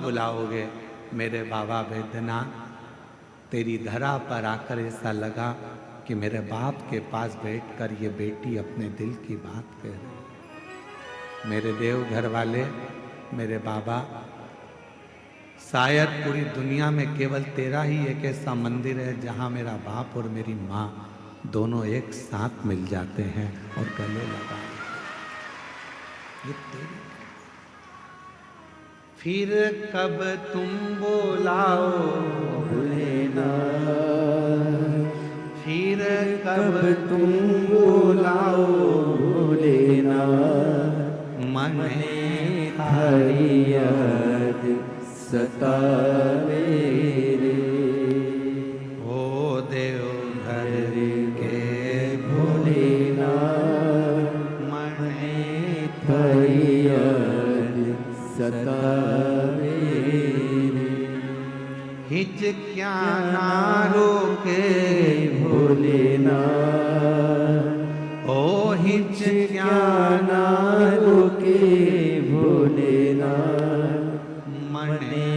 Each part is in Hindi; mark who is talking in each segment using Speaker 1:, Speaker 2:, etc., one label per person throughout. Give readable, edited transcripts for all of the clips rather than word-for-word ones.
Speaker 1: बुलाओगे मेरे बाबा वैद्यनाथ? तेरी धरा पर आकर ऐसा लगा कि मेरे बाप के पास बैठकर ये बेटी अपने दिल की बात कह रही। मेरे देव घर वाले, मेरे बाबा, शायद पूरी दुनिया में केवल तेरा ही एक ऐसा मंदिर है जहां मेरा बाप और मेरी माँ दोनों एक साथ मिल जाते हैं और गले लगा। ये तेरी। फिर कब तुम बोलाओ भोलेनाथ, फिर कब तुम बोलाओ भोलेनाथ, मन
Speaker 2: हरि याद सतावे रे।
Speaker 1: ओ देव घर के
Speaker 2: भोलेनाथ,
Speaker 1: मन
Speaker 2: हरि याद सतावे रे।
Speaker 1: हिचकियाँ ना रोके
Speaker 2: भोलेनाथ,
Speaker 1: ओ हिचकियाँ
Speaker 2: ना रोके भोलेनाथ,
Speaker 1: मने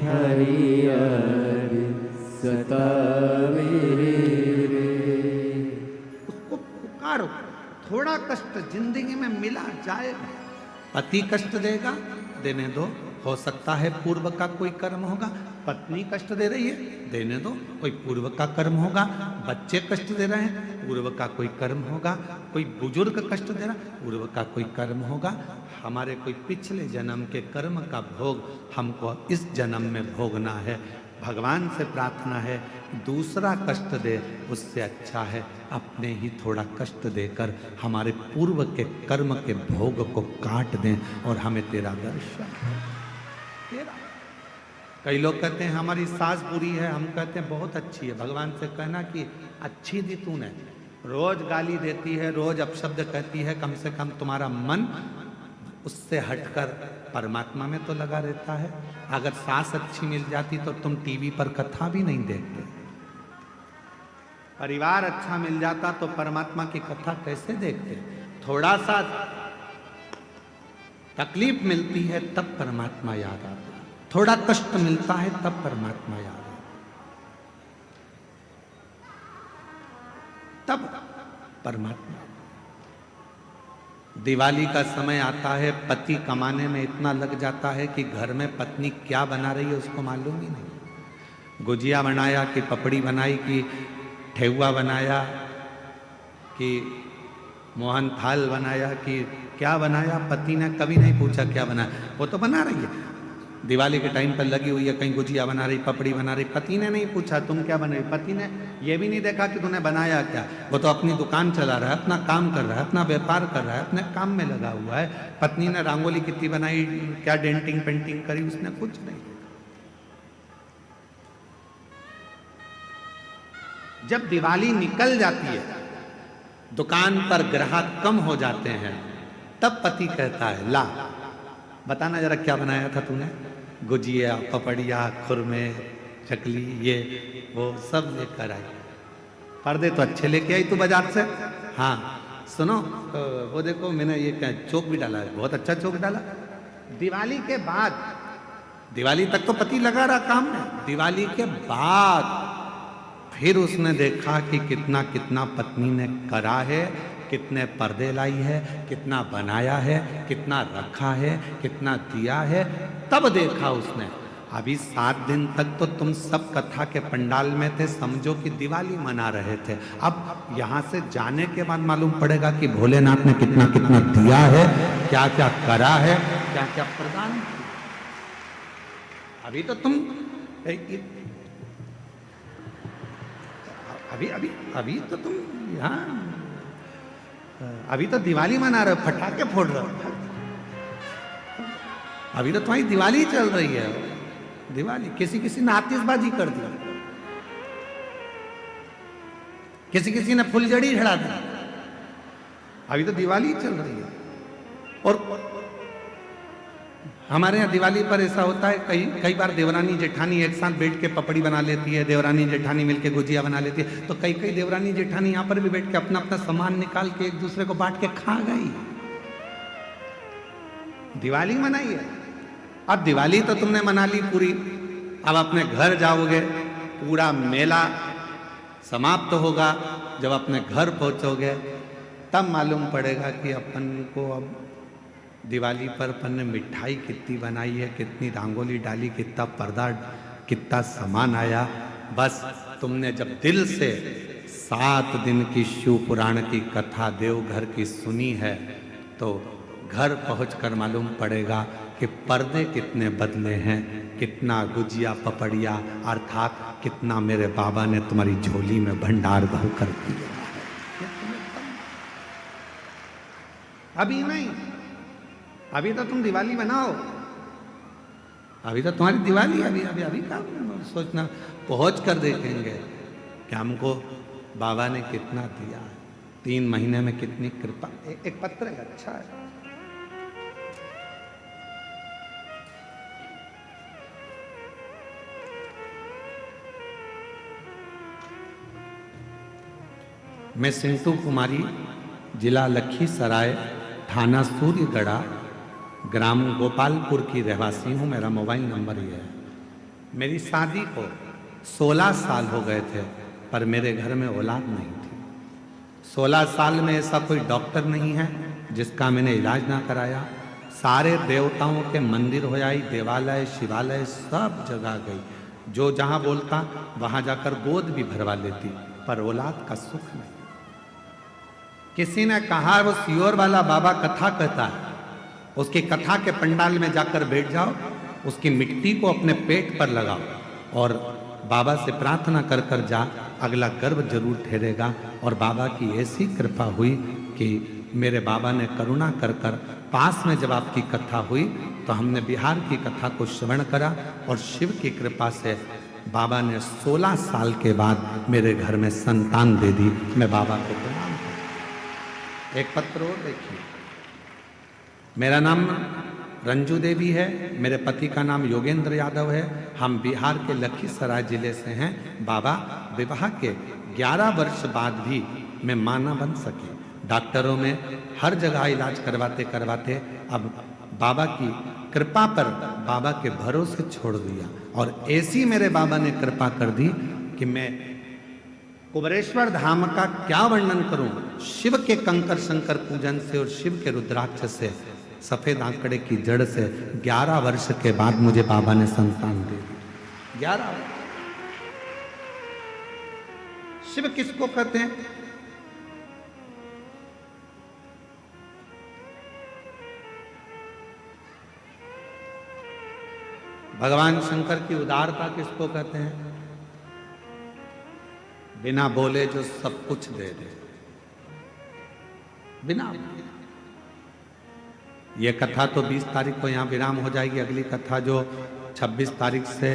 Speaker 2: हरि याद सतावे रे।
Speaker 1: उसको पुकारो। थोड़ा कष्ट जिंदगी में मिला जाएगा। पति कष्ट देगा, देने दो, हो सकता है पूर्व का कोई कर्म होगा। पत्नी कष्ट दे रही है, देने दो, कोई पूर्व का कर्म होगा। बच्चे कष्ट दे रहे हैं, पूर्व का कोई कर्म होगा। कोई बुजुर्ग कष्ट दे रहा, पूर्व का कोई कर्म होगा। हमारे कोई पिछले जन्म के कर्म का भोग हमको इस जन्म में भोगना है। भगवान से प्रार्थना है दूसरा कष्ट दे, उससे अच्छा है अपने ही थोड़ा कष्ट देकर हमारे पूर्व के कर्म के भोग को काट दें और हमें तेरा दर्शन तेरा। कई लोग कहते हैं हमारी सास बुरी है, हम कहते हैं बहुत अच्छी है। भगवान से कहना कि अच्छी दी तूने, रोज गाली देती है, रोज अपशब्द कहती है, कम से कम तुम्हारा मन उससे हटकर परमात्मा में तो लगा रहता है। अगर सास अच्छी मिल जाती तो तुम टीवी पर कथा भी नहीं देखते। परिवार अच्छा मिल जाता तो परमात्मा की कथा कैसे देखते। थोड़ा सा तकलीफ मिलती है तब परमात्मा याद आता है, थोड़ा कष्ट मिलता है तब परमात्मा याद आता है, तब परमात्मा। दिवाली का समय आता है, पति कमाने में इतना लग जाता है कि घर में पत्नी क्या बना रही है उसको मालूम ही नहीं। गुजिया बनाया कि पपड़ी बनाई कि ठेहुआ बनाया कि मोहन थाल बनाया कि क्या बनाया, पति ने कभी नहीं पूछा क्या बनाया, वो तो बना रही है। दिवाली के टाइम पर लगी हुई है, कहीं गुजिया बना रही, पपड़ी बना रही, पति ने नहीं पूछा तुम क्या बना रही। पति ने ये भी नहीं देखा कि तूने बनाया क्या। वो तो अपनी दुकान चला रहा है, अपना काम कर रहा है, अपना व्यापार कर रहा है, अपने काम में लगा हुआ है। पत्नी ने रंगोली कितनी बनाई, क्या डेंटिंग पेंटिंग करी, उसने कुछ नहीं। जब दिवाली निकल जाती है, दुकान पर ग्राहक कम हो जाते हैं, तब पति कहता है ला बताना जरा क्या बनाया था तूने। गुजिया, पपड़िया, खुरमे, चकली, ये वो सब लेकर आई। पर्दे तो अच्छे लेके आई तू बाजार से। हाँ सुनो, वो देखो मैंने ये क्या चौक भी डाला है, बहुत अच्छा चौक डाला। दिवाली के बाद, दिवाली तक तो पति लगा रहा काम में, दिवाली के बाद फिर उसने देखा कि कितना कितना पत्नी ने करा है, कितने पर्दे लाई है, कितना बनाया है, कितना रखा है, कितना दिया है। तब देखा उसने अभी 7 दिन तक तो तुम सब कथा के पंडाल में थे, समझो कि दिवाली मना रहे थे। अब यहाँ से जाने के बाद मालूम पड़ेगा कि भोलेनाथ ने कितना कितना दिया है, क्या क्या करा है, क्या क्या प्रदान किया। अभी तो तुम अभी तो तुम यहाँ अभी तो दिवाली मना रहे हो, पटाखे फोड़ रहे हो। अभी तो तुम्हारी दिवाली चल रही है। दिवाली किसी ने आतिशबाजी कर दी, किसी ने फुलझड़ी चढ़ा दी। अभी तो दिवाली चल रही है। और हमारे यहाँ दिवाली पर ऐसा होता है, कई बार देवरानी जेठानी एक साथ बैठ के पपड़ी बना लेती है, देवरानी जेठानी मिलके गुजिया बना लेती है। तो कई देवरानी जेठानी यहाँ पर भी बैठ के अपना अपना सामान निकाल के एक दूसरे को बांट के खा गई। दिवाली मनाई है। अब दिवाली तो तुमने मना ली पूरी, अब अपने घर जाओगे, पूरा मेला समाप्त होगा। जब अपने घर पहुंचोगे तब मालूम पड़ेगा कि अपन को अब दिवाली पर अपन ने मिठाई कितनी बनाई है, कितनी रंगोली डाली, कितना पर्दा, कितना सामान आया। बस तुमने जब दिल से 7 दिन की शिव पुराण की कथा देवघर की सुनी है तो घर पहुंचकर मालूम पड़ेगा कि पर्दे कितने बदले हैं, कितना गुजिया पपड़िया अर्थात कितना मेरे बाबा ने तुम्हारी झोली में भंडार भर कर दिया है। अभी नहीं, अभी तो तुम दिवाली मनाओ, अभी तो तुम्हारी दिवाली, अभी अभी अभी का सोचना, पहुंच कर देखेंगे कि हमको बाबा ने कितना दिया, 3 महीने में कितनी कृपा। एक पत्र है, अच्छा है। मैं सिंटू कुमारी, जिला लखीसराय, थाना सूर्यगढ़ा, ग्राम गोपालपुर की रहवासी हूँ। मेरा मोबाइल नंबर ये है। मेरी शादी को 16 साल हो गए थे पर मेरे घर में औलाद नहीं थी। 16 साल में ऐसा कोई डॉक्टर नहीं है जिसका मैंने इलाज ना कराया। सारे देवताओं के मंदिर हो आई, देवालय शिवालय सब जगह गई, जो जहाँ बोलता वहाँ जाकर गोद भी भरवा लेती, पर औलाद का सुख नहीं। किसी ने कहा वो सियोर वाला बाबा कथा कहता है, उसकी कथा के पंडाल में जाकर बैठ जाओ, उसकी मिट्टी को अपने पेट पर लगाओ और बाबा से प्रार्थना कर कर जा, अगला गर्भ जरूर ठहरेगा। और बाबा की ऐसी कृपा हुई कि मेरे बाबा ने करुणा कर कर पास में जब आपकी कथा हुई तो हमने बिहार की कथा को श्रवण करा और शिव की कृपा से बाबा ने 16 साल के बाद मेरे घर में संतान दे दी। मैं बाबा को प्रणाम करता हूं। एक पत्र और देखिए। मेरा नाम रंजू देवी है, मेरे पति का नाम योगेंद्र यादव है। हम बिहार के लखीसराय जिले से हैं। बाबा, विवाह के 11 वर्ष बाद भी मैं मां न बन सके। डॉक्टरों में हर जगह इलाज करवाते करवाते अब बाबा की कृपा पर बाबा के भरोसे छोड़ दिया। और ऐसी मेरे बाबा ने कृपा कर दी कि मैं कुबरेश्वर धाम का क्या वर्णन करूं। शिव के कंकर शंकर पूजन से और शिव के रुद्राक्ष से, सफेद आंकड़े की जड़ से 11 वर्ष के बाद मुझे बाबा ने संतान दे दी। 11। शिव किसको कहते हैं? भगवान शंकर की उदारता किसको कहते हैं? बिना बोले जो सब कुछ दे दे, बिना बोले। ये कथा तो 20 तारीख को यहाँ विराम हो जाएगी। अगली कथा जो 26 तारीख से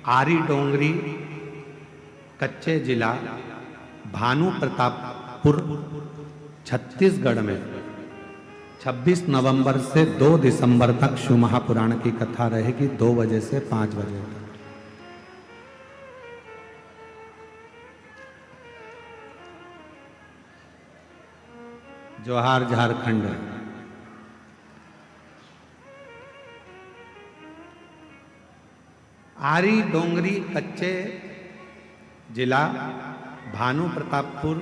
Speaker 1: आरी डोंगरी, कच्चे जिला, भानु प्रतापपुर, छत्तीसगढ़ में 26 नवंबर से 2 दिसंबर तक शिव महापुराण की कथा रहेगी, 2 बजे से 5 बजे तक। जोहार झारखंड। आरी डोंगरी, कच्चे जिला, भानु प्रतापपुर,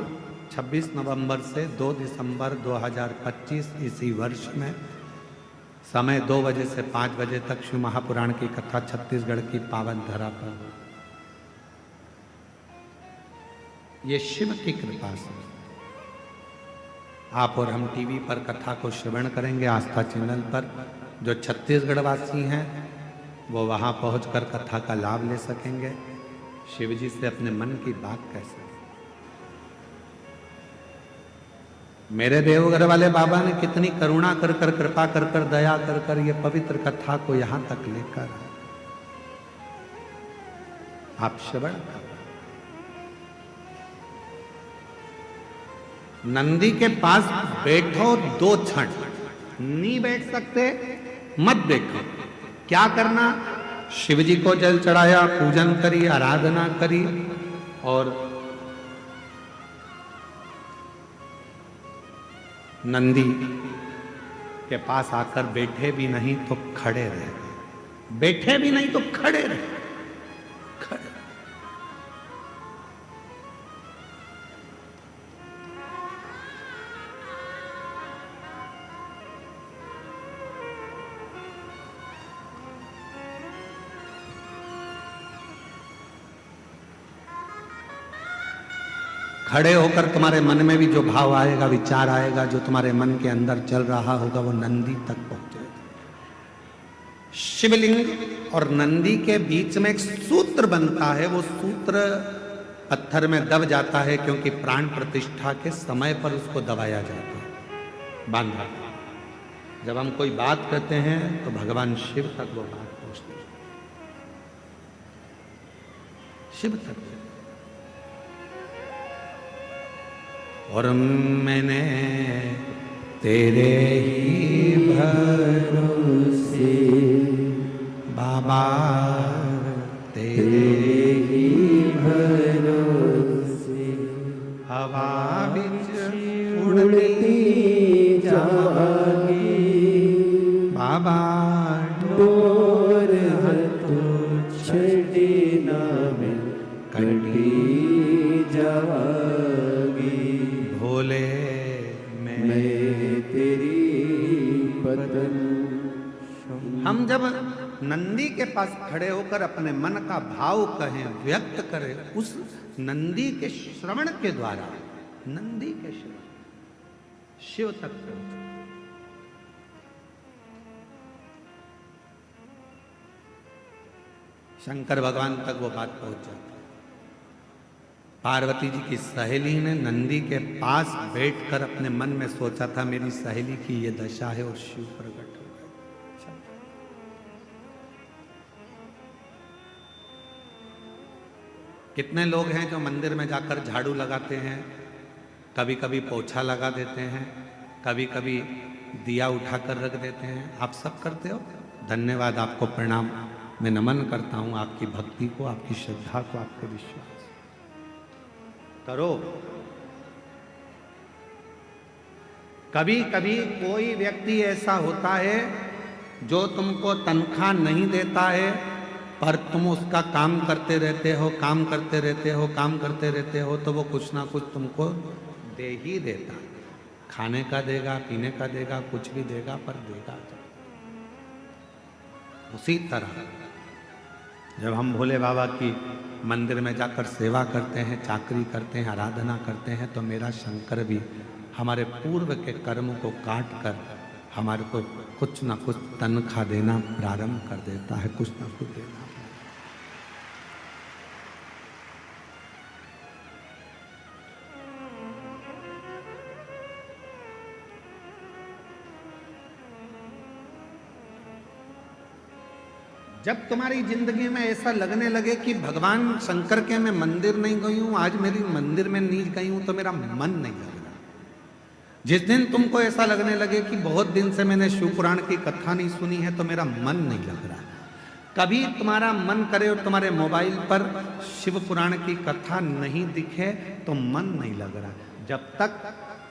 Speaker 1: 26 नवंबर से 2 दिसंबर 2025 इसी वर्ष में, समय 2 बजे से 5 बजे तक शिव महापुराण की कथा छत्तीसगढ़ की पावन धरा पर। ये शिव की कृपा से आप और हम टीवी पर कथा को श्रवण करेंगे, आस्था चैनल पर। जो छत्तीसगढ़ वासी हैं वो वहां पहुंचकर कथा का लाभ ले सकेंगे, शिव जी से अपने मन की बात कह सकेंगे। मेरे देवघर वाले बाबा ने कितनी करुणा कर कर, कृपा कर कर, दया कर कर ये पवित्र कथा को यहां तक लेकर आप श्रवण करें। नंदी के पास बैठो 2 क्षण, नहीं बैठ सकते मत बैठो। क्या करना? शिव जी को जल चढ़ाया, पूजन करी, आराधना करी और नंदी के पास आकर बैठे भी नहीं तो खड़े रह गए, बैठे भी नहीं तो खड़े रहे, खड़े। खड़े होकर तुम्हारे मन में भी जो भाव आएगा, विचार आएगा, जो तुम्हारे मन के अंदर चल रहा होगा, वो नंदी तक पहुंचेगा। शिवलिंग और नंदी के बीच में एक सूत्र बनता है, वो सूत्र पत्थर में दब जाता है, क्योंकि प्राण प्रतिष्ठा के समय पर उसको दबाया जाता है, बांधा। जब हम कोई बात करते हैं तो भगवान शिव तक वो बात पहुंचती है, शिव तक। और मैंने तेरे ही भरोसे बाबा, तेरे ही भरोसे हवा बिच उड़ती जागी बाबा, डोर हथों छड़ी ना मिल कटी जागी। भोले मैं तेरी पतन। हम जब नंदी के पास खड़े होकर अपने मन का भाव कहें, व्यक्त करें, उस नंदी के श्रवण के द्वारा, नंदी के श्रवण शिव तक पहुंचे। शंकर भगवान तक वो बात पहुंच जाती। पार्वती जी की सहेली ने नंदी के पास बैठकर अपने मन में सोचा था, मेरी सहेली की ये दशा है, और शिव प्रकट हो गए। कितने लोग हैं जो मंदिर में जाकर झाड़ू लगाते हैं, कभी कभी पोछा लगा देते हैं, कभी कभी दिया उठाकर रख देते हैं। आप सब करते हो, धन्यवाद, आपको प्रणाम, मैं नमन करता हूं आपकी भक्ति को, आपकी श्रद्धा को, आपके विश्वास करो। कभी कभी कोई व्यक्ति ऐसा होता है जो तुमको तनख्वाह नहीं देता है, पर तुम उसका काम करते रहते हो, काम करते रहते हो, काम करते रहते हो, तो वो कुछ ना कुछ तुमको दे ही देता। खाने का देगा, पीने का देगा, कुछ भी देगा, पर देगा। उसी तरह जब हम भोले बाबा की मंदिर में जाकर सेवा करते हैं, चाकरी करते हैं, आराधना करते हैं, तो मेरा शंकर भी हमारे पूर्व के कर्म को काट कर हमारे को कुछ ना कुछ तनख्वाह देना प्रारंभ कर देता है, कुछ ना कुछ देना। जब तुम्हारी जिंदगी में ऐसा लगने लगे कि भगवान शंकर के मैं मंदिर नहीं गई हूं, आज मेरी मंदिर में नहीं गई हूं, तो मेरा मन नहीं लग रहा। जिस दिन तुमको ऐसा लगने लगे कि बहुत दिन से मैंने शिव पुराण की कथा नहीं सुनी है, तो मेरा मन नहीं लग रहा। कभी तुम्हारा मन करे और तुम्हारे मोबाइल पर शिव पुराण की कथा नहीं दिखे तो मन नहीं लग रहा। जब तक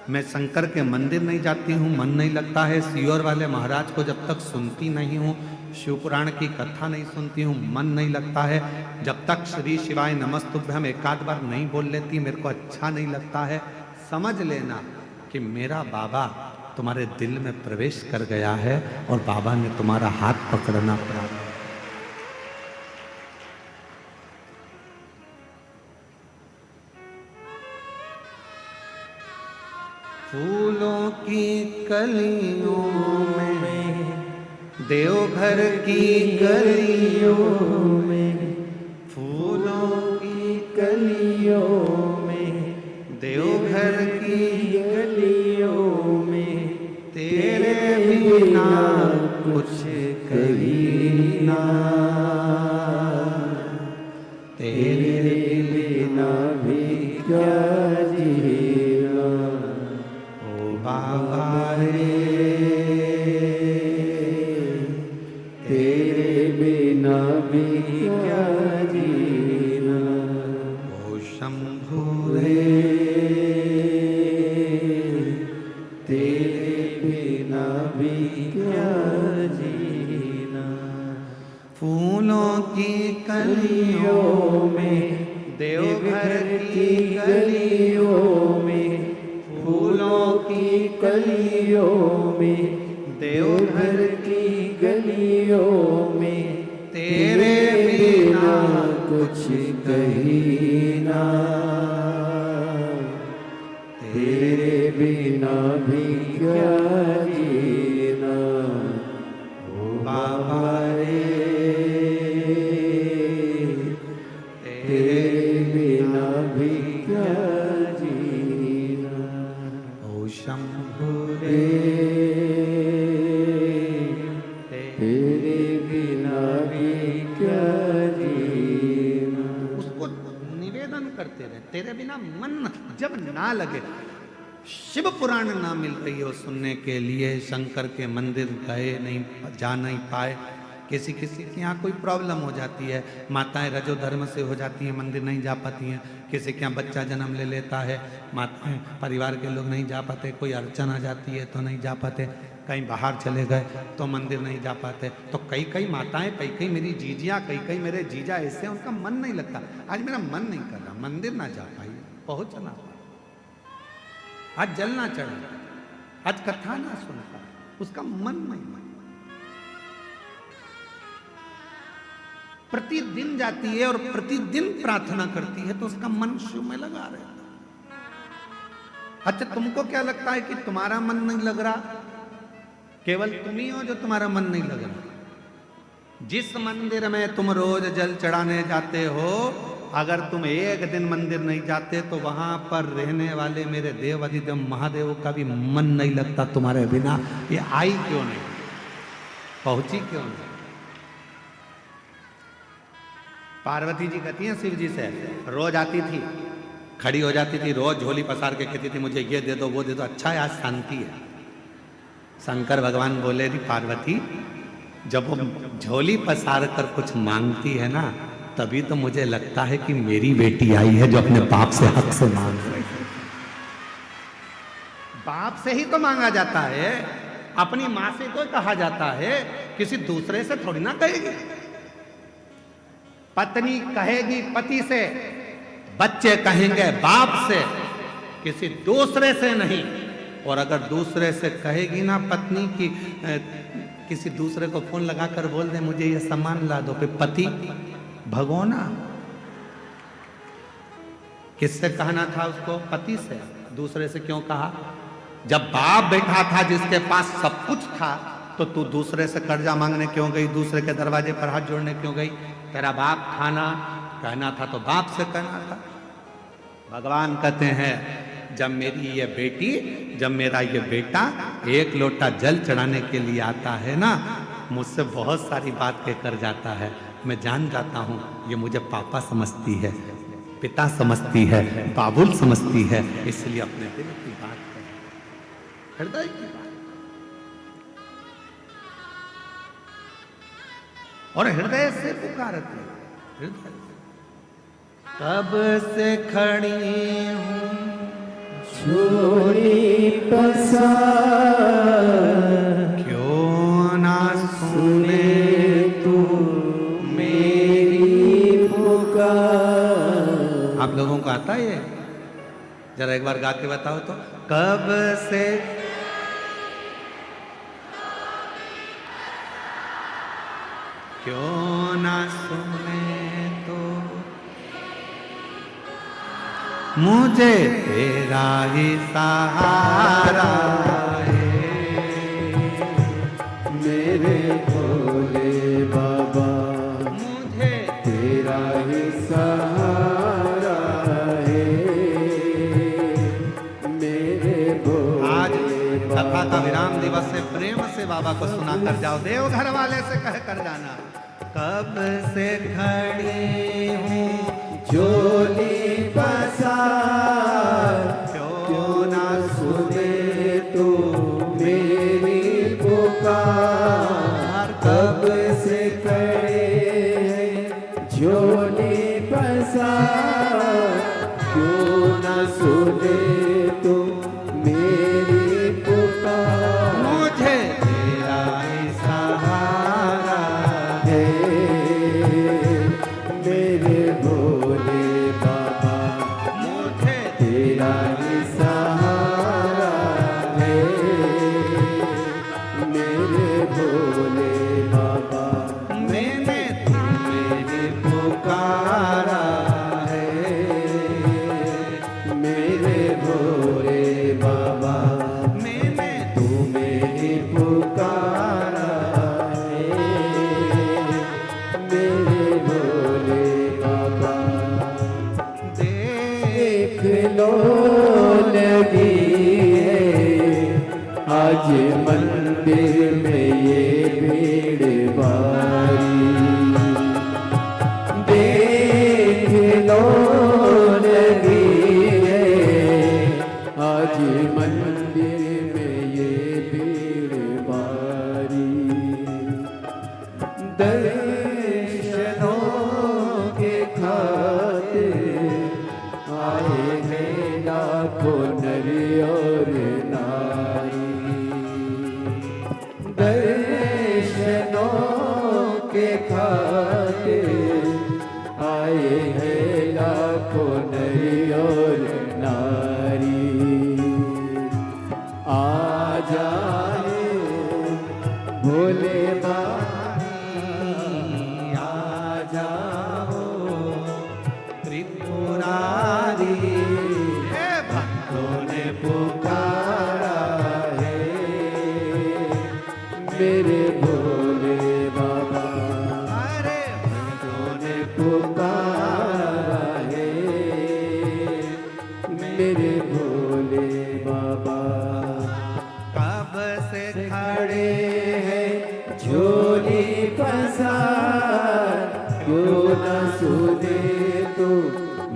Speaker 1: मैं शंकर के मंदिर नहीं जाती हूँ, मन नहीं लगता है। सीहोर वाले महाराज को जब तक सुनती नहीं हूँ, शिव पुराण की कथा नहीं सुनती हूँ, मन नहीं लगता है। जब तक श्री शिवाय नमस्तुभ्यम एकाध बार नहीं बोल लेती, मेरे को अच्छा नहीं लगता है। समझ लेना कि मेरा बाबा तुम्हारे दिल में प्रवेश कर गया है और बाबा ने तुम्हारा हाथ पकड़ना प्रारंभ। फूलों की कलियों में, देवघर की गलियों में, फूलों की कलियों में, देवघर की गलियों में, तेरे बिना कुछ कहीं ना, तेरे बिना भी क्या जीना ओ बाबा रे, तेरे बिना भी क्या जीना ओ शंभू रे, तेरे बिना भी की कलियों में, देवघर की गलियों में,
Speaker 2: फूलों की कलियों में, देवघर की गलियों में,
Speaker 1: तेरे बिना
Speaker 2: कुछ कही ना, तेरे बिना भी क्या जीना, ओ बाबा रे, तेरे बिना भी क्या जीना,
Speaker 1: ओ शंभु
Speaker 2: रे, तेरे बिना भी क्या जीना।
Speaker 1: उसको निवेदन करते रहे, तेरे बिना मन जब ना लगे। शिव पुराण ना मिल रही हो सुनने के लिए, शंकर के मंदिर गए नहीं, जा नहीं पाए, किसी किसी के यहाँ कोई प्रॉब्लम हो जाती है, माताएं रजो धर्म से हो जाती हैं, मंदिर नहीं जा पाती हैं, किसी के यहाँ बच्चा जन्म ले लेता है, माताएं परिवार के लोग नहीं जा पाते, कोई अड़चन आ जाती है तो नहीं जा पाते, कहीं बाहर चले गए तो मंदिर नहीं जा पाते। तो कई कई माताएं, कई कई मेरी जीजियाँ, कई कई मेरे जीजा ऐसे, उनका मन नहीं लगता। आज मेरा मन नहीं कर रहा, मंदिर ना जा पाई, पहुँचना, आज जल ना चढ़ा, आज कथा ना सुनता, उसका मन नहीं मन। प्रतिदिन जाती है और प्रतिदिन प्रार्थना करती है तो उसका मन शिव में लगा रहता। अच्छा, तुमको क्या लगता है कि तुम्हारा मन नहीं लग रहा? केवल तुम ही हो जो तुम्हारा मन नहीं लग रहा। जिस मंदिर में तुम रोज जल चढ़ाने जाते हो, अगर तुम एक दिन मंदिर नहीं जाते तो वहां पर रहने वाले मेरे देव अधिदेव महादेव का भी मन नहीं लगता तुम्हारे बिना। ये आई क्यों नहीं, पहुंची क्यों नहीं? पार्वती जी कहती हैं शिव जी से, रोज आती थी, खड़ी हो जाती थी, रोज झोली पसार के कहती थी मुझे ये दे दो वो दे दो। अच्छा है, आज शांति है। शंकर भगवान बोले थी पार्वती, जब वो झोली पसार कर कुछ मांगती है ना, तभी तो मुझे लगता है कि मेरी बेटी आई है जो अपने बाप से हक से मांग रही है। बाप से ही तो मांगा जाता है, अपनी माँ से तो कहा जाता है, किसी दूसरे से थोड़ी ना कहेगी। पत्नी कहेगी पति से, बच्चे कहेंगे बाप से, किसी दूसरे से नहीं। और अगर दूसरे से कहेगी ना पत्नी की, किसी दूसरे को फोन लगाकर बोल दे मुझे ये सामान ला दो, फिर पति भगोना। किससे कहना था उसको? पति से। दूसरे से क्यों कहा? जब बाप बैठा था जिसके पास सब कुछ था, तो तू दूसरे से कर्जा मांगने क्यों गई? दूसरे के दरवाजे पर हाथ जोड़ने क्यों गई? तेरा बाप था ना, कहना था तो बाप से कहना था। भगवान कहते हैं, जब मेरी ये बेटी, जब मेरा ये बेटा एक लोटा जल चढ़ाने के लिए आता है ना, मुझसे बहुत सारी बात कहकर जाता है। मैं जान जाता हूँ ये मुझे पापा समझती है, पिता समझती है, बाबुल समझती है, इसलिए अपने दिल की बात है, हृदय की बात, और हृदय से पुकारती है। हृदय कब से खड़ी हूँ
Speaker 2: झोली पसार,
Speaker 1: क्यों ना सुने
Speaker 2: तू मेरी पुकार।
Speaker 1: आप लोगों को आता है ये? जरा एक बार गा के बताओ तो। कब से क्यों ना सुने तो मुझे तेरा ही सहारा है।
Speaker 2: मेरे भोले बाबा
Speaker 1: मुझे
Speaker 2: तेरा ही सहारा है। मेरे
Speaker 1: आज
Speaker 2: भोले
Speaker 1: कथा का विराम दिवस से प्रेम से बाबा को सुना कर जाओ, देव घर वाले से कह कर जाना। कब से खड़ी हूँ
Speaker 2: झोली पसार,
Speaker 1: क्यों ना
Speaker 2: सुने तू मेरी पुकार। कब से खड़े हैं झोली पसार, क्यों ना सुने तू मेरी पुकार।
Speaker 1: मुझे तेरा ही सहारा
Speaker 2: है आज मंदिर में ये भीड़ भारी, देख लो लगी है, आज मंदिर में ये भीड़ भारी। दर्शनों के खातिर आए हैं लाखों नर और नारी, दर्शनों के खातिर आए हैं लाखों नर और नारी। आ जाए भोले पुकारा है मेरे भोले बाबा, अरे भक्तों ने पुकारा है मेरे भोले बाबा। कब से खड़े हैं झोली पसार, क्यों न सुने तो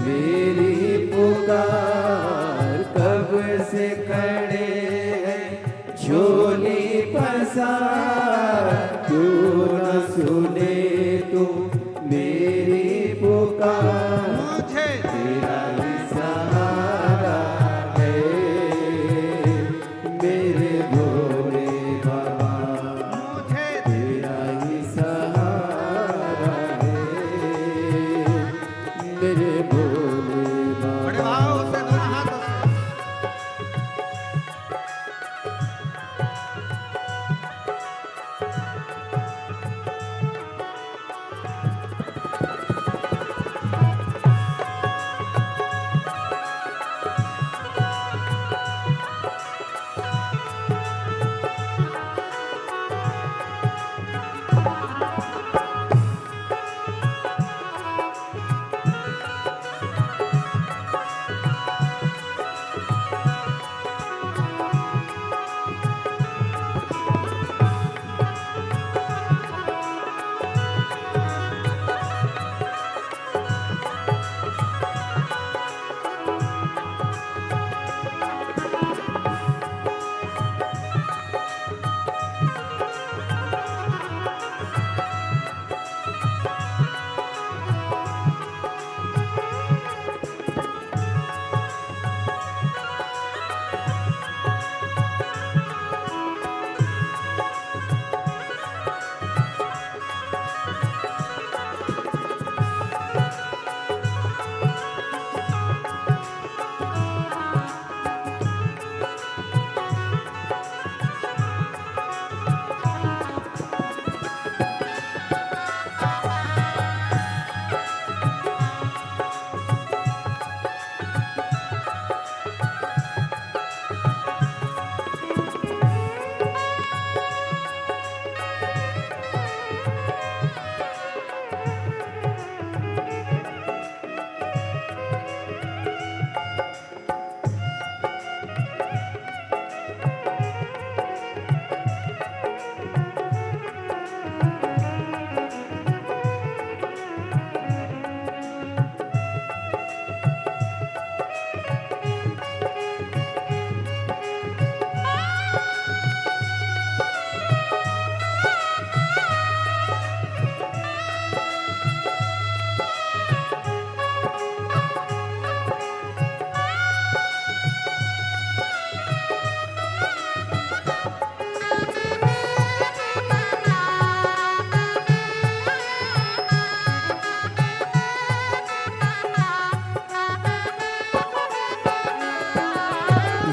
Speaker 2: मेरी पुकार। कब से खड़े हैं झोली पसार, क्यों न सुने तू मेरी पुकार। मुझे तेरा ही सहारा है मेरे भोले बाबा, मुझे तेरा ही सहारा है मेरे भोले बाबा।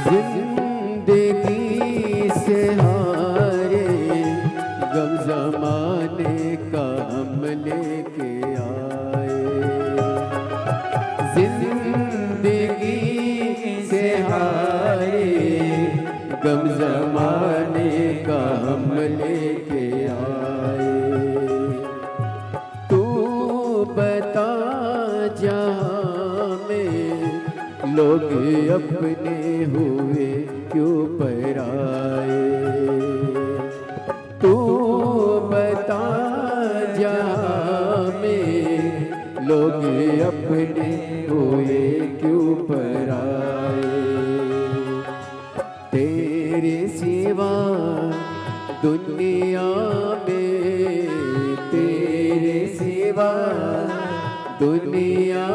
Speaker 2: जिंदगी से हारे गम जमाने का हम लेके आए, जिंदगी से हारे गम जमाने का हम लेके आए। तू बता जहाँ में लोग अपने हुए क्यों पराए, लागे अपने हुए क्यों पराए। तेरे सिवा दुनिया में, तेरे सिवा दुनिया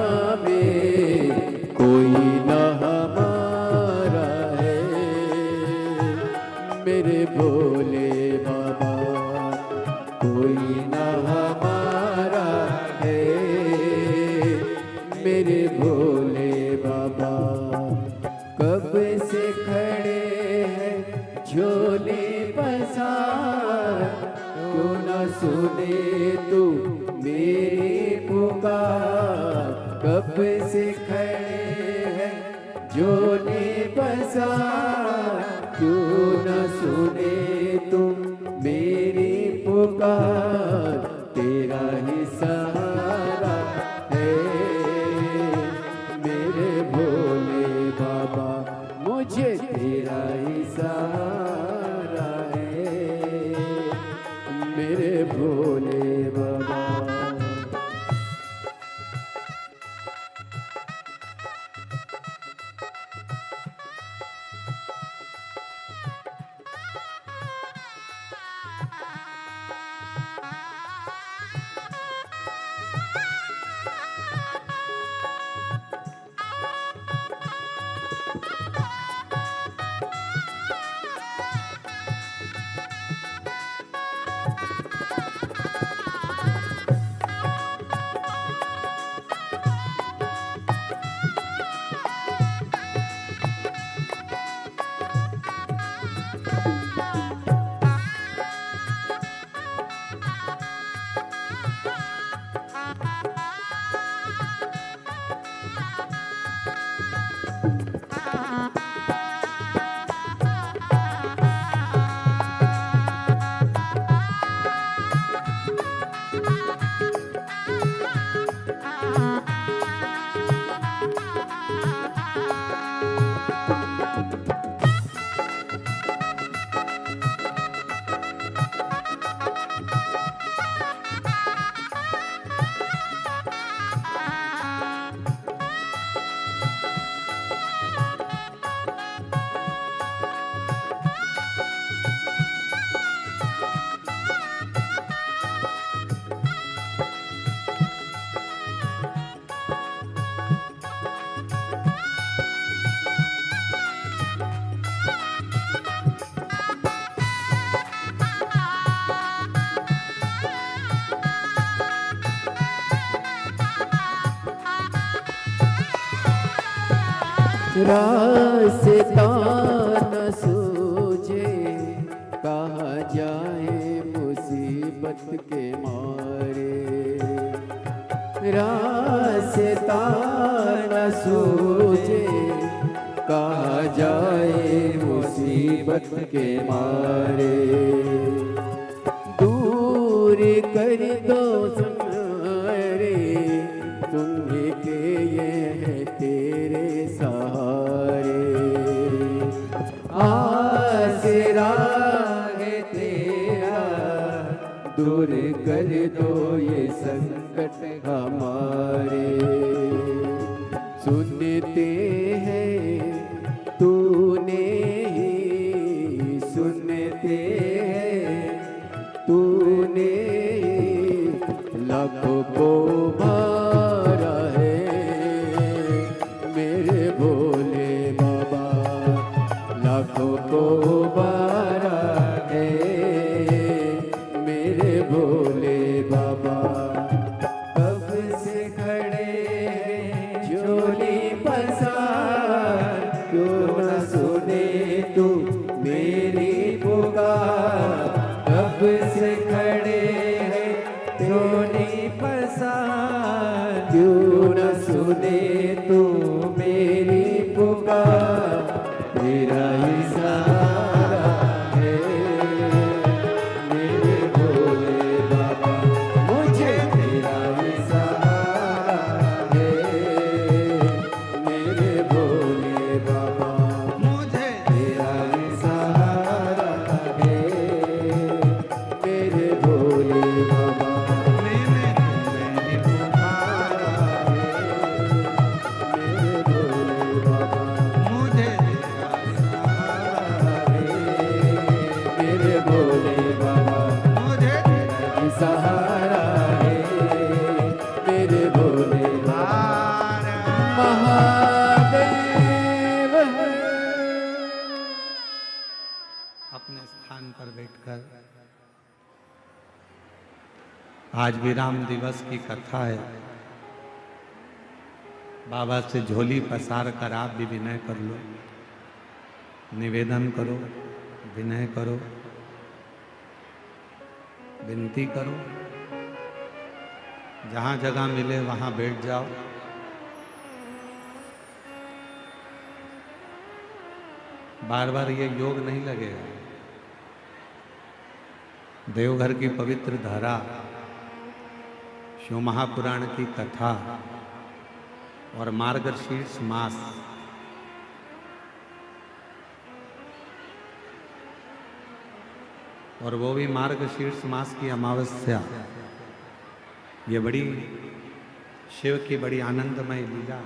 Speaker 2: में कोई न हमारा है। मेरे भोले बाबा कोई न हमारा है। मेरे भोले बाबा कब से खड़े हैं झोले पसार, क्यों न सुने तू मेरी पुकार। कब से खड़े हैं झोले पसार, क्यों न सुने तुम मेरी पुकार। तेरा ही सहारा है मेरे भोले बाबा, मुझे तेरा ही सहारा है मेरे भोले बाबा। रास्ता न सूझे कहाँ जाए मुसीबत के मारे। रास्ता न सूझे कहाँ जाए मुसीबत के मारे। दूर कर दो संसारे तुम्हें के ये है तेरे सहारे। आसरा है तेरा दूर कर दो ये संकट हमारे। सुनते हैं तूने ही सुनते हैं तूने लाखों को मारा है मेरे भोले बाबा। लाखों को मारा है मेरे भोले बाबा। कब से खड़े हैं झोली पसार, क्यों न सुने तू मेरी पुकार। कब से खड़े हैं झोली पसार, क्यों न सुने तू मेरी पुकार। तेरा ही सहारा है मेरे भोले बाबा, मुझे तेरा ही सहारा है मेरे भोले बाबा।
Speaker 1: मुझे
Speaker 2: तेरा ही सहारा है मेरे भोले बाबा।
Speaker 1: मैंने पुकारा
Speaker 2: सहारा है मेरे भोले महादेव है।
Speaker 1: अपने स्थान पर बैठकर आज विराम दिवस की कथा है। बाबा से झोली पसार कर आप भी विनय कर लो, निवेदन करो, विनय करो, विनती करो। जहां जगह मिले वहां बैठ जाओ। बार बार ये योग नहीं लगेगा। देवघर की पवित्र धारा, शिव महापुराण की कथा और मार्गशीर्ष मास, और वो भी मार्गशीर्ष मास की अमावस्या, ये बड़ी शिव की बड़ी आनंदमय लीला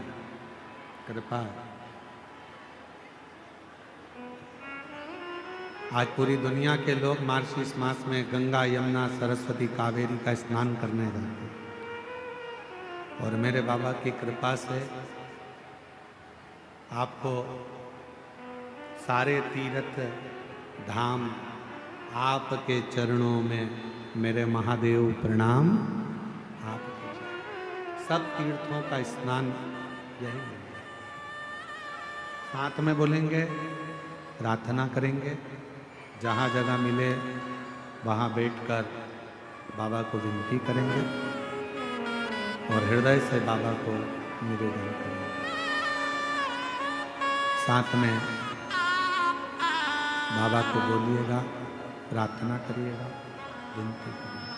Speaker 1: कृपा। आज पूरी दुनिया के लोग मार्गशीर्ष मास में गंगा, यमुना, सरस्वती, कावेरी का स्नान करने जाते हैं। और मेरे बाबा की कृपा से आपको सारे तीर्थ धाम आपके चरणों में मेरे महादेव प्रणाम। आपके सब तीर्थों का स्नान यही है। साथ में बोलेंगे, प्रार्थना करेंगे, जहाँ जगह मिले वहाँ बैठकर बाबा को विनती करेंगे और हृदय से बाबा को निवेदन करेंगे। साथ में बाबा को बोलिएगा, प्रार्थना करिएगा, विनती करिएगा।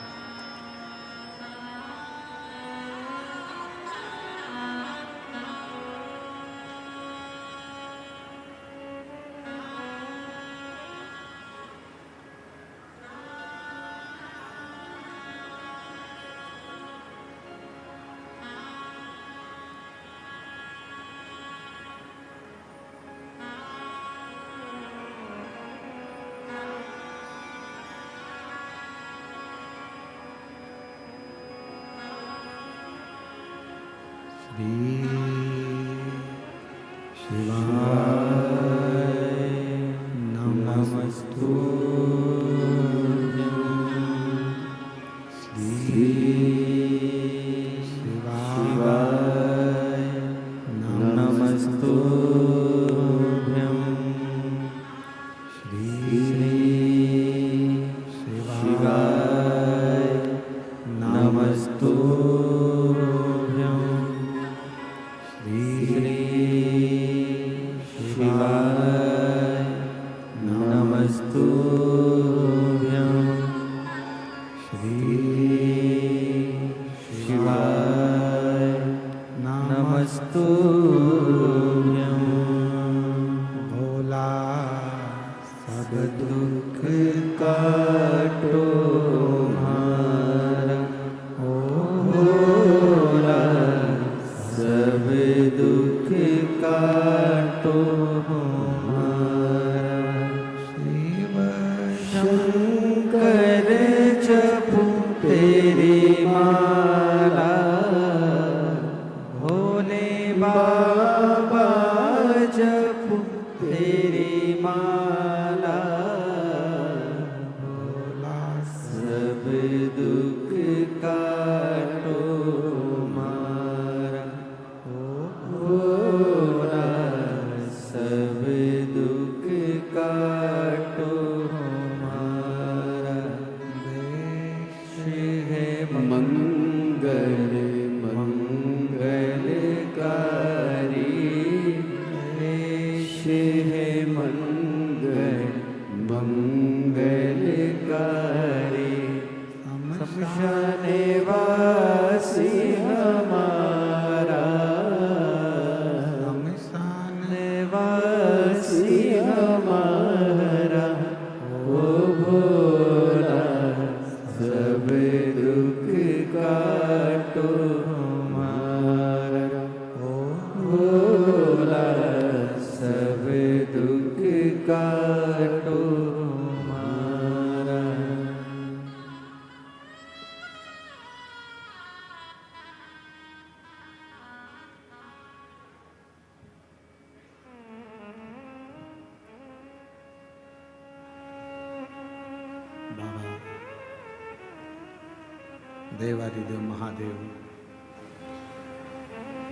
Speaker 1: देवादिदेव महादेव,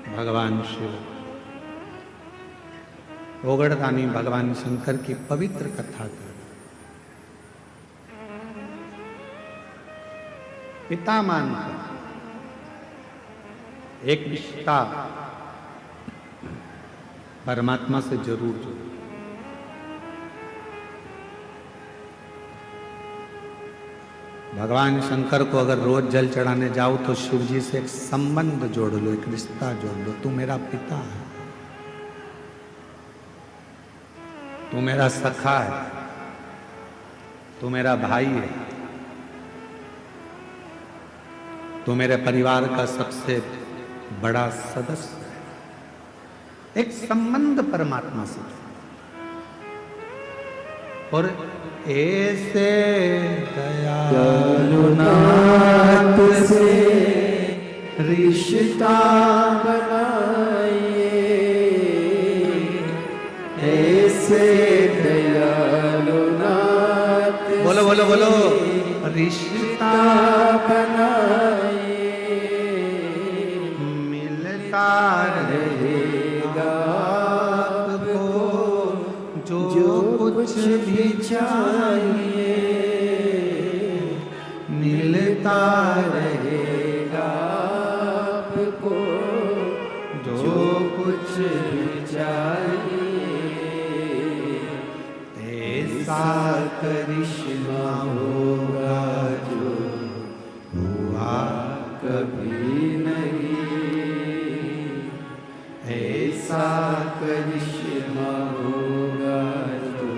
Speaker 1: भगवान शिव, ओगड़दानी भगवान शंकर की पवित्र कथा कर पिता मानकर एक रिश्ता परमात्मा से जरूर जोड़ो। भगवान शंकर को अगर रोज जल चढ़ाने जाओ तो शिव जी से एक संबंध जोड़ लो, एक रिश्ता जोड़ लो। तू मेरा पिता है, तू मेरा सखा है, तू मेरा भाई है, तू मेरे परिवार का सबसे बड़ा सदस्य है। एक संबंध परमात्मा से। और ऐसे दयालुनाथ से रिश्ता
Speaker 2: बनाइए, ऐसे दयालुनाथ
Speaker 1: बोलो बोलो बोलो, रिश्ता
Speaker 2: बनाइए,
Speaker 1: मिलता रहेगा आपको जो कुछ भी चाहिए, मिलता रहेगा
Speaker 2: आपको जो कुछ भी चाहिए। ऐसा करिश्मा होगा जो हुआ कभी नहीं, ऐसा करिश्मा होगा जो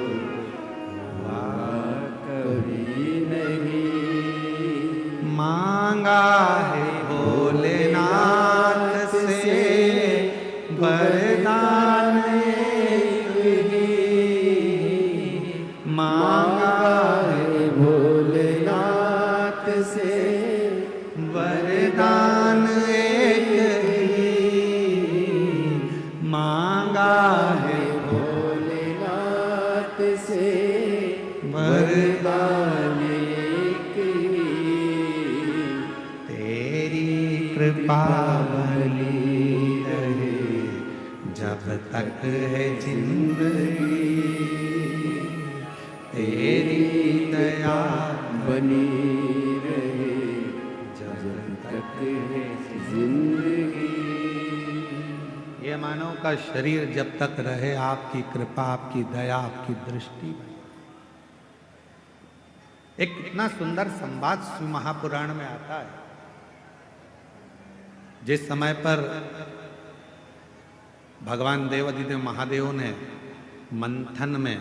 Speaker 2: हुआ कभी नहीं।
Speaker 1: मांगा है भोलेनाथ से वरदान एक ही, मांगा है
Speaker 2: भोलेनाथ से
Speaker 1: वरदान एक ही, मांगा है
Speaker 2: भोलेनाथ से
Speaker 1: वरदान
Speaker 2: एक ही।
Speaker 1: तेरी कृपा बनी रहे जब तक है जिंदगी, तेरी दया
Speaker 2: बनी रहे जब तक है जिंदगी।
Speaker 1: ये मानव का शरीर जब तक रहे आपकी कृपा, आपकी दया, आपकी दृष्टि बने। एक कितना सुंदर संवाद शिव महापुराण में आता है। जिस समय पर भगवान देवादिदेव महादेव ने मंथन में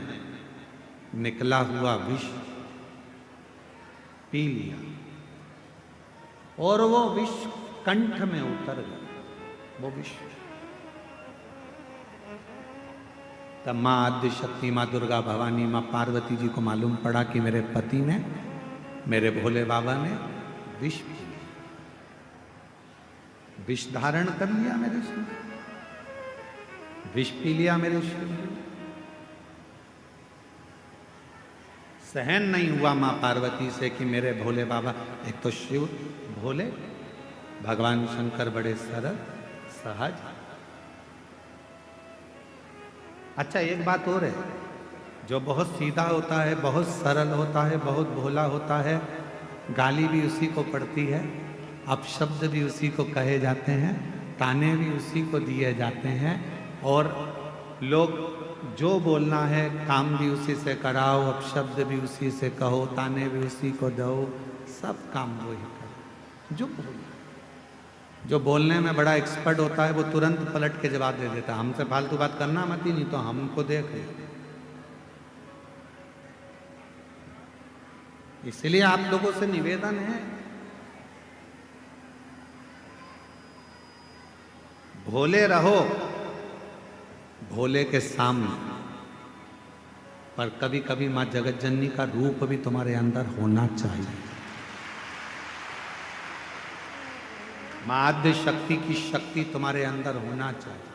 Speaker 1: निकला हुआ विष पी लिया और वो विष कंठ में उतर गया, वो विष। तब माँ आद्य शक्ति, माँ दुर्गा भवानी, माँ पार्वती जी को मालूम पड़ा कि मेरे पति ने, मेरे भोले बाबा ने विष पी लिया, विष धारण कर लिया मेरे शरीर, विष पी लिया मेरे शरीर। सहन नहीं हुआ माँ पार्वती से कि मेरे भोले बाबा, एक तो शिव भोले, भगवान शंकर बड़े सरल सहज। अच्छा एक बात और है, जो बहुत सीधा होता है, बहुत सरल होता है, बहुत भोला होता है, गाली भी उसी को पड़ती है, अपशब्द भी उसी को कहे जाते हैं, ताने भी उसी को दिए जाते हैं, और लोग जो बोलना है काम भी उसी से कराओ, अपशब्द भी उसी से कहो, ताने भी उसी को दो, सब काम वो ही करो। जो बोलने में बड़ा एक्सपर्ट होता है वो तुरंत पलट के जवाब दे देता है, हमसे फालतू बात करना मत ही, नहीं तो हमको देख ले। इसलिए आप लोगों से निवेदन है, भोले रहो भोले के सामने, पर कभी कभी मां जगत जननी का रूप भी तुम्हारे अंदर होना चाहिए। मां आद्य शक्ति की शक्ति तुम्हारे अंदर होना चाहिए।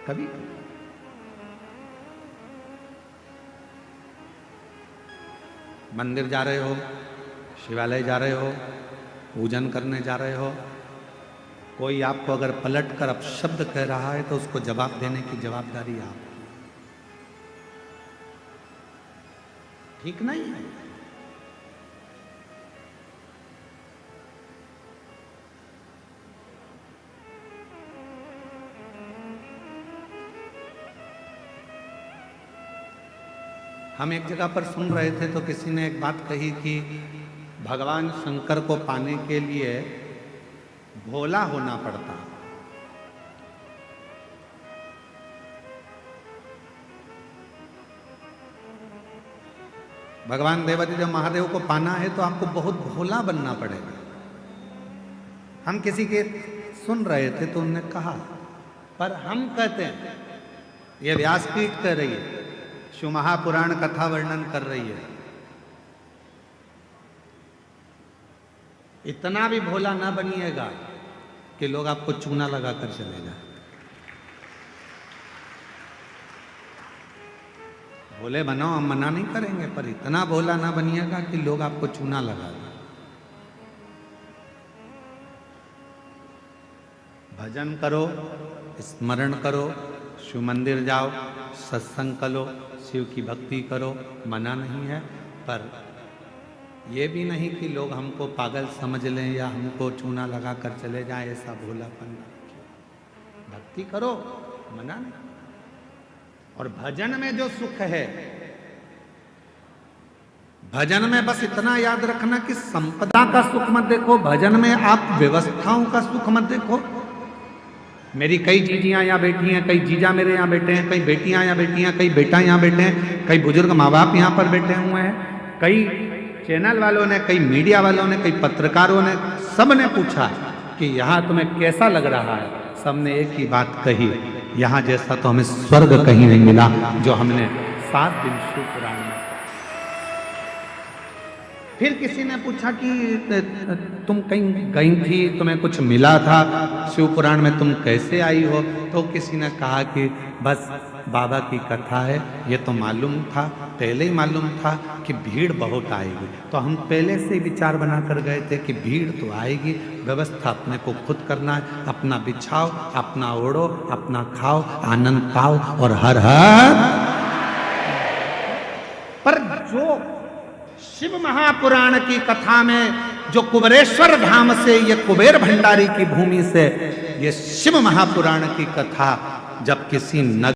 Speaker 1: कभी कभी मंदिर जा रहे हो, शिवालय जा रहे हो, पूजन करने जा रहे हो, कोई आपको अगर पलट कर अपशब्द कह रहा है तो उसको जवाब देने की जवाबदारी आप, ठीक नहीं है। हम एक जगह पर सुन रहे थे तो किसी ने एक बात कही कि भगवान शंकर को पाने के लिए भोला होना पड़ता। भगवान देवादिदेव महादेव को पाना है तो आपको बहुत भोला बनना पड़ेगा। हम किसी के सुन रहे थे तो उन्होंने कहा, पर हम कहते हैं, ये व्यासपीठ कह रही है, शिव महापुराण कथा वर्णन कर रही है, इतना भी भोला ना बनिएगा कि लोग आपको चूना लगा कर चले जाए। भोले बनो, हम मना नहीं करेंगे, पर इतना भोला ना बनिएगा कि लोग आपको चूना लगा दें। भजन करो, स्मरण करो, शिव मंदिर जाओ, सत्संग करो, शिव की भक्ति करो, मना नहीं है, पर यह भी नहीं कि लोग हमको पागल समझ लें या हमको चूना लगा कर चले जाएं, ऐसा भोलापन ना रखिए। भक्ति करो, मना नहीं। और भजन में जो सुख है, भजन में बस इतना याद रखना कि संपदा का सुख मत देखो, भजन में आप व्यवस्थाओं का सुख मत देखो। मेरी कई जीजियां यहाँ बैठी हैं, कई जीजा मेरे यहाँ बैठे हैं, कई बेटियां यहाँ बैठी हैं, कई बेटा यहाँ बैठे हैं, कई बुजुर्ग माँ बाप यहाँ पर बैठे हुए हैं, कई चैनल वालों ने, कई मीडिया वालों ने, कई पत्रकारों ने, सब ने पूछा कि यहाँ तुम्हें कैसा लग रहा है। सबने एक ही बात कही, यहाँ जैसा तो हमें स्वर्ग कहीं नहीं मिला जो हमने 7 दिन शिव पुराण में। फिर किसी ने पूछा कि तुम कहीं गई थी, तुम्हें कुछ मिला था शिव पुराण में, तुम कैसे आई हो? तो किसी ने कहा कि बस बाबा की कथा है, ये तो मालूम था, पहले ही मालूम था कि भीड़ बहुत आएगी, तो हम पहले से विचार बना कर गए थे कि भीड़ तो आएगी, व्यवस्था अपने को खुद करना है, अपना बिछाओ, अपना ओढ़ो, अपना खाओ, आनंद पाओ और हर हर। पर जो शिव महापुराण की कथा में, जो कुबेरेश्वर धाम से, ये कुबेर भंडारी की भूमि से, ये शिव महापुराण की कथा जब किसी नगर